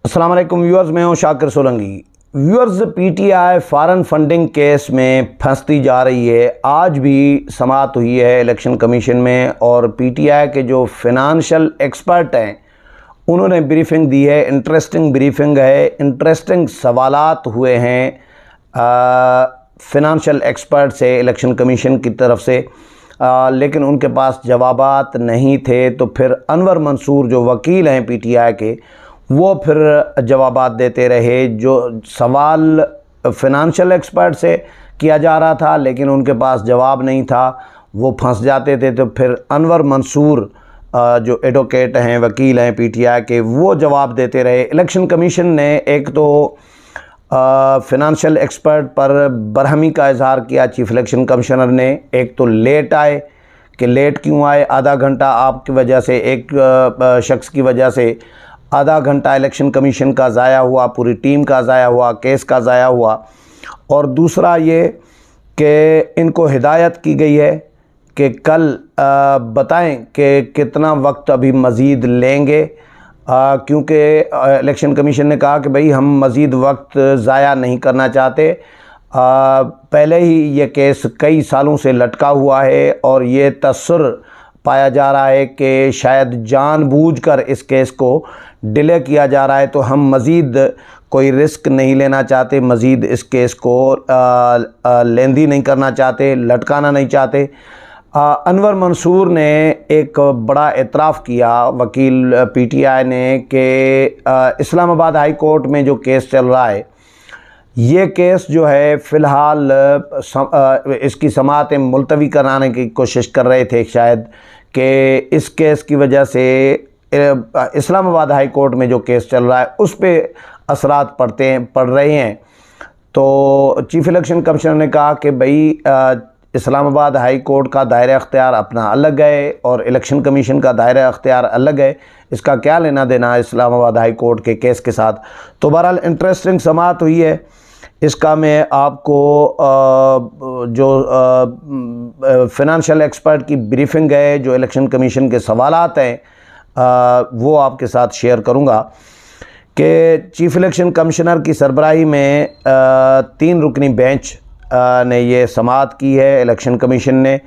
अस्सलाम वालेकुम व्यूअर्स, मैं हूं Shakir Solanki. Viewers, PTI foreign funding case में फंसती जा रही है। आज भी समाअत हुई है इलेक्शन कमीशन में और पीटीआई के जो फिनंशियल एक्सपर्ट हैं उन्होंने ब्रीफिंग दी है। इंटरेस्टिंग ब्रीफिंग है, इंटरेस्टिंग सवालात हुए हैं फिनंशियल एक्सपर्ट से इलेक्शन कमीशन की तरफ से, लेकिन उनके पास जवाबात नहीं थे। तो फिर अनवर मंसूर जो वकील हैं पीटीआई के, वो फिर जवाबात देते रहे। जो सवाल फिनंशियल एक्सपर्ट से किया जा रहा था लेकिन उनके पास जवाब नहीं था, वो फंस जाते थे। तो फिर अनवर मंसूर जो एडवोकेट हैं, वकील हैं पीटीआई के, वो जवाब देते रहे। इलेक्शन कमीशन ने एक तो फिनंशियल एक्सपर्ट पर बरहमी का इजहार किया चीफ इलेक्शन कमिश्नर ने। एक तो लेट आए कि लेट क्यों आए, आधा घंटा आपकी वजह से, एक शख्स की वजह से आधा घंटा इलेक्शन कमीशन का ज़ाया हुआ, पूरी टीम का ज़ाया हुआ, केस का ज़ाया हुआ। और दूसरा ये कि इनको हिदायत की गई है कि कल बताएं कि कितना वक्त अभी मज़ीद लेंगे, क्योंकि इलेक्शन कमीशन ने कहा कि भाई हम मज़ीद वक्त ज़ाया नहीं करना चाहते। पहले ही ये केस कई सालों से लटका हुआ है और ये तसर पाया जा रहा है कि शायद जानबूझकर इस केस को डिले किया जा रहा है। तो हम मज़ीद कोई रिस्क नहीं लेना चाहते, मज़ीद इस केस को लेंदी नहीं करना चाहते, लटकाना नहीं चाहते। अनवर मंसूर ने एक बड़ा एतराफ़ किया वकील पीटीआई ने कि इस्लामाबाद हाई कोर्ट में जो केस चल रहा है, ये केस जो है फ़िलहाल इसकी समाअतें मुलतवी कराने की कोशिश कर रहे थे शायद, कि इस केस की वजह से इस्लामाबाद हाई कोर्ट में जो केस चल रहा है उस पर असरात पड़ रहे हैं। तो चीफ इलेक्शन कमिश्नर ने कहा कि भाई इस्लामाबाद हाई कोर्ट का दायरा अख्तियार अपना अलग है और इलेक्शन कमीशन का दायरा अख्तियार अलग है, इसका क्या लेना देना इस्लामाबाद हाई कोर्ट के केस के साथ। तो बहरहाल इंटरेस्टिंग समाअत हुई है। इसका मैं आपको जो फिनंशियल एक्सपर्ट की ब्रीफिंग है, जो इलेक्शन कमीशन के सवालात हैं, वो आपके साथ शेयर करूंगा कि चीफ इलेक्शन कमिश्नर की सरबराही में 3 रुकनी बेंच ने ये समाअत की है इलेक्शन कमीशन ने।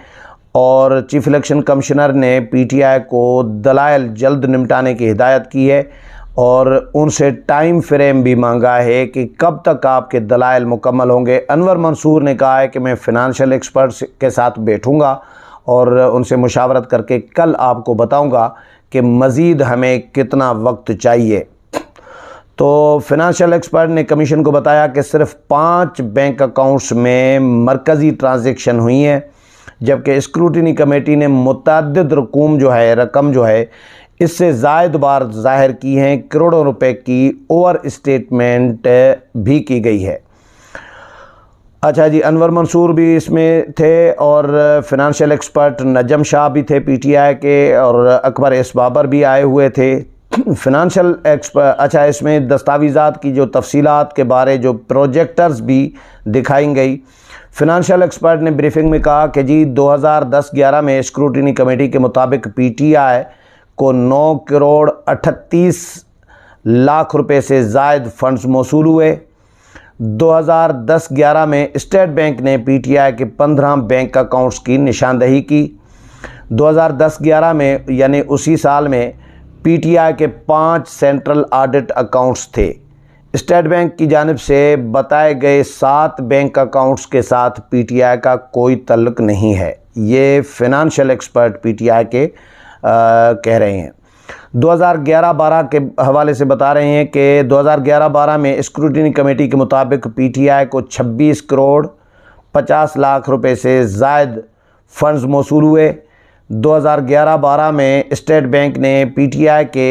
और चीफ इलेक्शन कमिश्नर ने पीटीआई को दलाइल जल्द निपटाने की हिदायत की है और उनसे टाइम फ्रेम भी मांगा है कि कब तक आपके दलाइल मुकम्मल होंगे। अनवर मंसूर ने कहा है कि मैं फ़िनंशियल एक्सपर्ट्स के साथ बैठूंगा और उनसे मुशावरत करके कल आपको बताऊंगा कि मज़ीद हमें कितना वक्त चाहिए। तो फिनंशियल एक्सपर्ट ने कमीशन को बताया कि सिर्फ 5 बैंक अकाउंट्स में मरकज़ी ट्रांजैक्शन हुई हैं, जबकि स्क्रूटिनी कमेटी ने मुतअद्दिद रकम जो है इससे ज़ायद बार ज़ाहिर की हैं। करोड़ों रुपए की ओवर स्टेटमेंट भी की गई है। अच्छा जी, अनवर मंसूर भी इसमें थे और फिनंशियल एक्सपर्ट नजम शाह भी थे पीटीआई के, और अकबर एस बाबर भी आए हुए थे। फिनंशियल एक्सपर्ट, अच्छा, इसमें दस्तावेज़ात की जो तफसीलात के बारे जो प्रोजेक्टर्स भी दिखाई गई। फिनंशियल एक्सपर्ट ने ब्रीफिंग में कहा कि जी 2010-11 में स्क्रूटिनी कमेटी के मुताबिक पीटीआई को 9 करोड़ 38 लाख रुपए से ज़ायद फंड्स मौसूल हुए। 2010-11 में स्टेट बैंक ने पीटीआई के 15 बैंक अकाउंट्स की निशानदही की। 2010-11 में यानी उसी साल में पीटीआई के 5 सेंट्रल ऑडिट अकाउंट्स थे। स्टेट बैंक की जानिब से बताए गए 7 बैंक अकाउंट्स के साथ पीटीआई का कोई तल्लुक़ नहीं है। ये फिनंशियल एक्सपर्ट पीटीआई के कह रहे हैं। 2011-12 के हवाले से बता रहे हैं कि 2011-12 में स्क्रूटिनी कमेटी के मुताबिक पीटीआई को 26 करोड़ 50 लाख रुपए से ज़ायद फ़ंड्स मौसूल हुए। 2011-12 में स्टेट बैंक ने पीटीआई के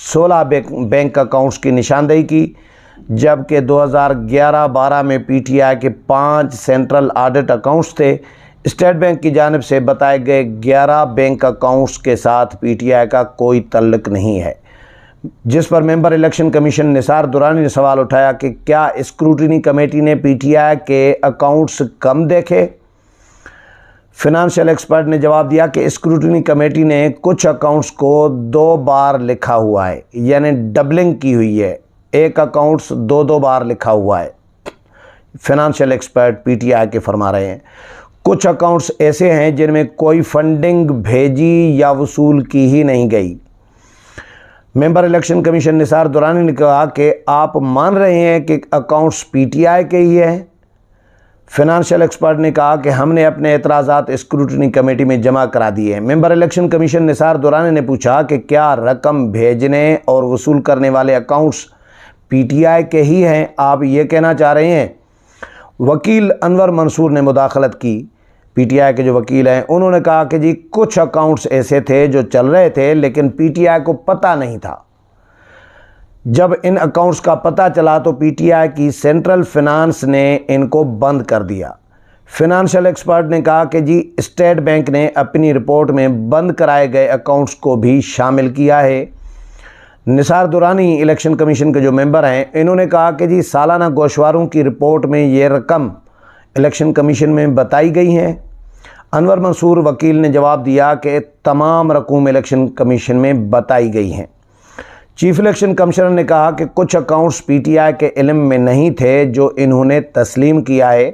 16 बैंक अकाउंट्स की निशानदेही की, जबकि 2011-12 में पीटीआई के 5 सेंट्रल ऑडिट अकाउंट्स थे। स्टेट बैंक की जानिब से बताए गए 11 बैंक अकाउंट्स के साथ पीटीआई का कोई तल्लुक़ नहीं है, जिस पर member election commission Nisar Durrani ने सवाल उठाया कि क्या स्क्रूटिनी कमेटी ने पीटीआई के अकाउंट्स कम देखे। फिनंशियल एक्सपर्ट ने जवाब दिया कि स्क्रूटिनी कमेटी ने कुछ अकाउंट्स को 2 बार लिखा हुआ है, यानी डबलिंग की हुई है। एक अकाउंट्स दो दो बार लिखा हुआ है। फाइनेंशियल एक्सपर्ट पीटीआई के फरमा रहे हैं कुछ अकाउंट्स ऐसे हैं जिनमें कोई फंडिंग भेजी या वसूल की ही नहीं गई। Member election commission Nisar Durrani ने कहा कि आप मान रहे हैं कि अकाउंट्स पीटीआई के ही हैं। फाइनेंशियल एक्सपर्ट ने कहा कि हमने अपने एतराज़ात स्क्रूटनी कमेटी में जमा करा दिए हैं। Member election commission Nisar Durrani ने पूछा कि क्या रकम भेजने और वसूल करने वाले अकाउंट्स पीटीआई के ही हैं, आप ये कहना चाह रहे हैं? वकील अनवर मंसूर ने मुदाखलत की। पीटीआई के जो वकील हैं उन्होंने कहा कि जी कुछ अकाउंट्स ऐसे थे जो चल रहे थे लेकिन पीटीआई को पता नहीं था। जब इन अकाउंट्स का पता चला तो पीटीआई की सेंट्रल फाइनेंस ने इनको बंद कर दिया। फाइनेंशियल एक्सपर्ट ने कहा कि जी स्टेट बैंक ने अपनी रिपोर्ट में बंद कराए गए अकाउंट्स को भी शामिल किया है। निसार दुरानी इलेक्शन कमीशन के जो मेंबर हैं इन्होंने कहा कि जी सालाना गोशवारों की रिपोर्ट में ये रकम इलेक्शन कमीशन में बताई गई हैं। अनवर मंसूर वकील ने जवाब दिया कि तमाम रकूम इलेक्शन कमीशन में बताई गई हैं। चीफ इलेक्शन कमिश्नर ने कहा कि कुछ अकाउंट्स पीटीआई के इल्म में नहीं थे जो इन्होंने तस्लीम किया है।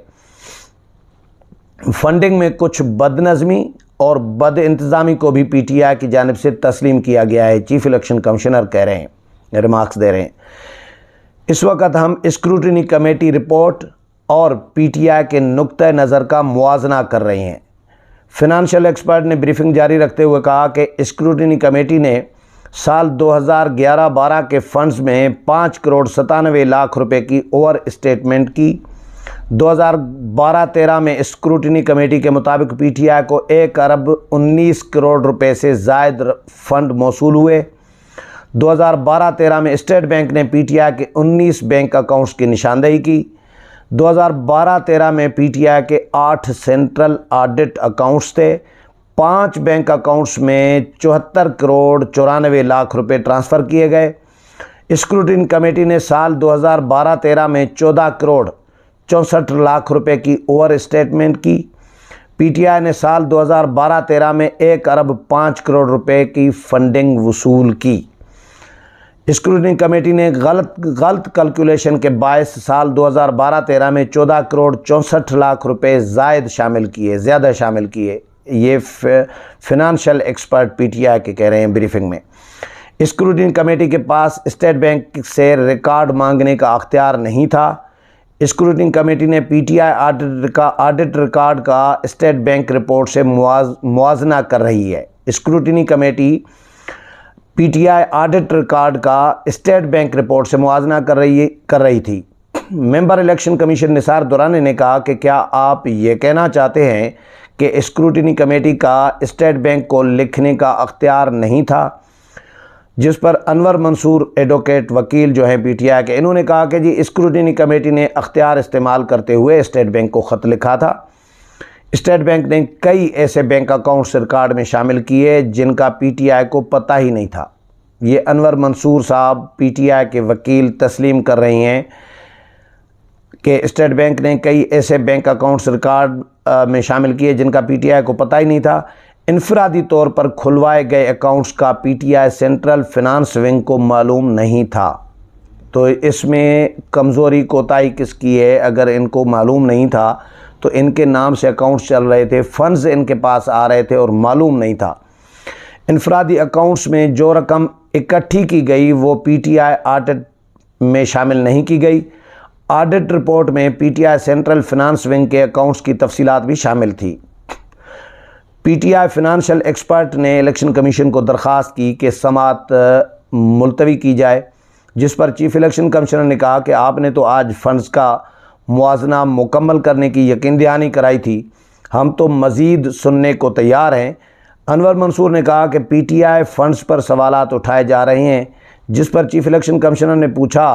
फंडिंग में कुछ बदनज़मी और बद इंतज़ामी को भी पीटीआई की जानिब से तस्लीम किया गया है। चीफ इलेक्शन कमिश्नर कह रहे हैं, रिमार्क्स दे रहे हैं। इस वक्त हम स्क्रूटनी कमेटी रिपोर्ट और पीटीआई के नुक्ते नज़र का मुआजना कर रहे हैं। फाइनेंशियल एक्सपर्ट ने ब्रीफिंग जारी रखते हुए कहा कि स्क्रूटनी कमेटी ने साल 2011-12 के फंड्स में 5 करोड़ 97 लाख रुपए की ओवर स्टेटमेंट की। 2012-13 में स्क्रूटनी कमेटी के मुताबिक पीटीआई को 1 अरब 19 करोड़ रुपए से ज़ायद फंड मौसूल हुए। 2012-13 में स्टेट बैंक ने पीटीआई के 19 बैंक अकाउंट्स की निशानदेही की। 2012-13 में पीटीआई के 8 सेंट्रल ऑडिट अकाउंट्स थे। 5 बैंक अकाउंट्स में 74 करोड़ 94 लाख रुपए ट्रांसफ़र किए गए। स्क्रूटनी कमेटी ने साल 2012-13 में 14 करोड़ 64 लाख रुपए की ओवर स्टेटमेंट की। पीटीआई ने साल 2012-13 में 1 अरब 5 करोड़ रुपए की फंडिंग वसूल की। स्क्रूटनी कमेटी ने गलत कैलकुलेशन के बायस साल 2012-13 में 14 करोड़ 64 लाख रुपए ज़्यादा शामिल किए। ये फाइनेंशियल एक्सपर्ट पीटीआई के कह रहे हैं ब्रीफिंग में। स्क्रूटनी कमेटी के पास स्टेट बैंक से रिकॉर्ड मांगने का अख्तियार नहीं था। स्क्रूटनी कमेटी ने पीटीआई ऑडिट रिकॉर्ड का स्टेट बैंक रिपोर्ट से मुआजना कर रही है। Scrutiny committee PTI audit record का स्टेट बैंक रिपोर्ट से मुआजना कर रही थी। Member election commission Nisar Durrani ने कहा कि क्या आप ये कहना चाहते हैं कि स्क्रूटनी कमेटी का स्टेट बैंक को लिखने का अख्तियार नहीं था? जिस पर अनवर मंसूर एडवोकेट वकील जो हैं पीटीआई के, इन्होंने कहा कि जी स्क्रूटनी कमेटी ने अख्तियार इस्तेमाल करते हुए स्टेट बैंक को ख़त लिखा था। स्टेट बैंक ने कई ऐसे बैंक अकाउंट्स रिकॉर्ड में शामिल किए जिनका पीटीआई को पता ही नहीं था। ये अनवर मंसूर साहब पीटीआई के वकील तस्लीम कर रहे हैं कि स्टेट बैंक ने कई ऐसे बैंक अकाउंट्स रिकॉर्ड में शामिल किए जिनका पीटीआई को पता ही नहीं था। इनफरादी तौर पर खुलवाए गए अकाउंट्स का पीटीआई सेंट्रल फाइनेंस विंग को मालूम नहीं था। तो इसमें कमज़ोरी कोताही किसकी है? अगर इनको मालूम नहीं था तो इनके नाम से अकाउंट्स चल रहे थे, फंड्स इनके पास आ रहे थे और मालूम नहीं था। इनफरादी अकाउंट्स में जो रकम इकट्ठी की गई वो पीटीआई ऑडिट में शामिल नहीं की गई। ऑडिट रिपोर्ट में पीटीआई सेंट्रल फाइनेंस विंग के अकाउंट्स की तफसीलात भी शामिल थी। पीटीआई फाइनेंशियल एक्सपर्ट ने इलेक्शन कमीशन को दरख्वास्त की कि समाअत मुलतवी की जाए, जिस पर चीफ इलेक्शन कमिश्नर ने कहा कि आपने तो आज फंड्स का मुआजना मुकम्मल करने की यकीन दहानी कराई थी, हम तो मज़ीद सुनने को तैयार हैं। अनवर मंसूर ने कहा कि पीटीआई फंड्स पर सवालात उठाए जा रहे हैं, जिस पर चीफ इलेक्शन कमिश्नर ने पूछा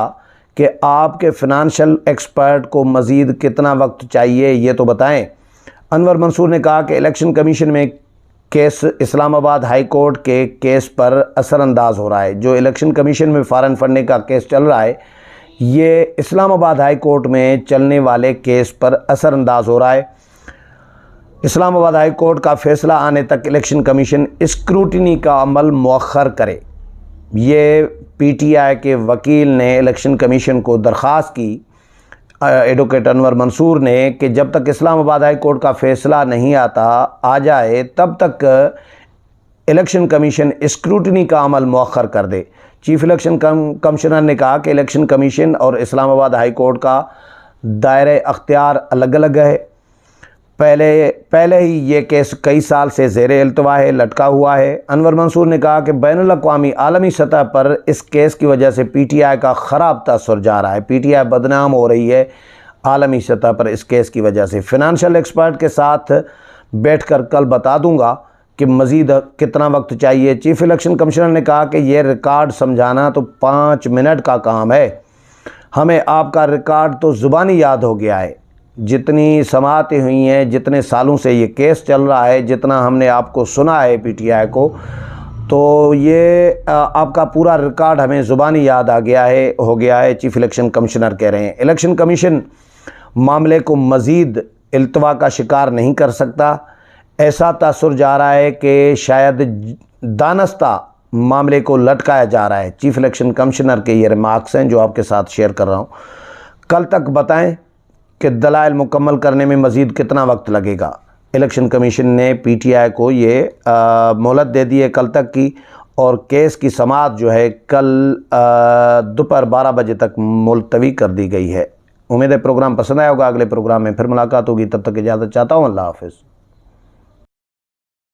कि आपके फाइनेंशियल एक्सपर्ट को मज़ीद कितना वक्त चाहिए ये तो बताएं। अनवर मंसूर ने कहा कि इलेक्शन कमीशन में केस इस्लामाबाद हाई कोर्ट के केस पर असरअंदाज हो रहा है। जो इलेक्शन कमीशन में फ़ॉरेन फंडिंग का केस चल रहा है ये इस्लामाबाद हाई कोर्ट में चलने वाले केस पर असरअंदाज हो रहा है। इस्लामाबाद हाई कोर्ट का फ़ैसला आने तक इलेक्शन कमीशन स्क्रूटनी का अमल मौखर करे। ये पीटीआई के वकील ने इलेक्शन कमीशन को दरख्वास्त की, एडवोकेट अनवर मंसूर ने, कि जब तक इस्लामाबाद हाई कोर्ट का फ़ैसला नहीं आ जाए तब तक इलेक्शन कमीशन स्क्रूटनी का अमल मौखर कर दे। चीफ इलेक्शन कमिश्नर ने कहा कि इलेक्शन कमीशन और इस्लामाबाद हाई कोर्ट का दायरे अख्तियार अलग अलग है। पहले ही ये केस कई साल से ज़ेरे इल्तवा है, लटका हुआ है। अनवर मंसूर ने कहा कि बैनुल अक़वामी आलमी सतह पर इस केस की वजह से पीटीआई का ख़राब तासुर जा रहा है। पीटीआई बदनाम हो रही है आलमी सतह पर इस केस की वजह से। फ़िनांशियल एक्सपर्ट के साथ बैठकर कल बता दूंगा कि मज़ीद कितना वक्त चाहिए। चीफ इलेक्शन कमिश्नर ने कहा कि यह रिकॉर्ड समझाना तो 5 मिनट का काम है, हमें आपका रिकॉर्ड तो ज़ुबानी याद हो गया है। जितनी समातें हुई हैं, जितने सालों से ये केस चल रहा है, जितना हमने आपको सुना है पीटीआई को, तो ये आपका पूरा रिकॉर्ड हमें ज़ुबानी याद हो गया है, चीफ इलेक्शन कमिश्नर कह रहे हैं। इलेक्शन कमीशन मामले को मज़ीद इल्तवा का शिकार नहीं कर सकता। ऐसा तासुर जा रहा है कि शायद दानस्ता मामले को लटकाया जा रहा है। चीफ इलेक्शन कमिश्नर के ये रिमार्क्स हैं जो आपके साथ शेयर कर रहा हूँ। कल तक बताएं कि दलाइल मुकम्मल करने में मज़ीद कितना वक्त लगेगा। इलेक्शन कमीशन ने पीटीआई को ये मोहलत दे दी है कल तक की, और केस की समाअत जो है कल दोपहर 12 बजे तक मुलतवी कर दी गई है। उम्मीद है प्रोग्राम पसंद आया होगा। अगले प्रोग्राम में फिर मुलाकात होगी, तब तक इजाज़त चाहता हूँ। अल्लाह हाफ़िज़।